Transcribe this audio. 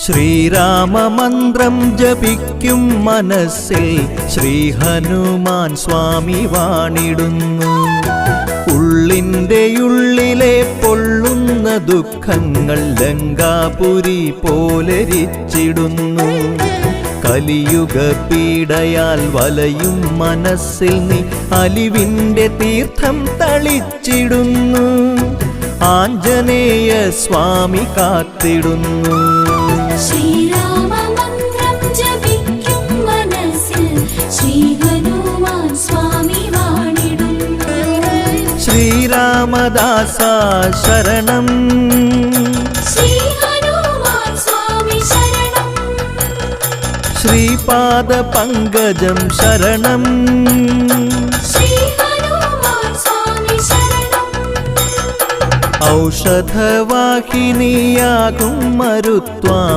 ശ്രീരാമമന്ത്രം ജപിക്കും മനസ്സിൽ ശ്രീ ഹനുമാൻ സ്വാമി വാണിടുന്നു. ഉള്ളിൻ്റെ ഉള്ളിലെ പൊള്ളുന്ന ദുഃഖങ്ങൾ ലങ്കാപുരി പോലെരിച്ചിടുന്നു. കലിയുഗ പീഡയാൽ വലയും മനസ്സിൽ നീ അലിവിൻ്റെ തീർത്ഥം തളിച്ചിടുന്നു. ആഞ്ജനേയ സ്വാമി കാത്തിടുന്നു. ശ്രീരാമമന്ത്രം ജപിക്കും മനസ്സിൽ ശ്രീ ഹനുമാൻ സ്വാമി വാണിടുന്നു. ശ്രീരാമദാസ ശരണം, ശ്രീ ഹനുമാൻ സ്വാമി ശരണം. ശ്രീപാദ പങ്കജം ശരണം, ശ്രീ ഹനുമാൻ സ്വാമി ശരണം. ഔഷധവാഹിനിയാകും മരുത്വാം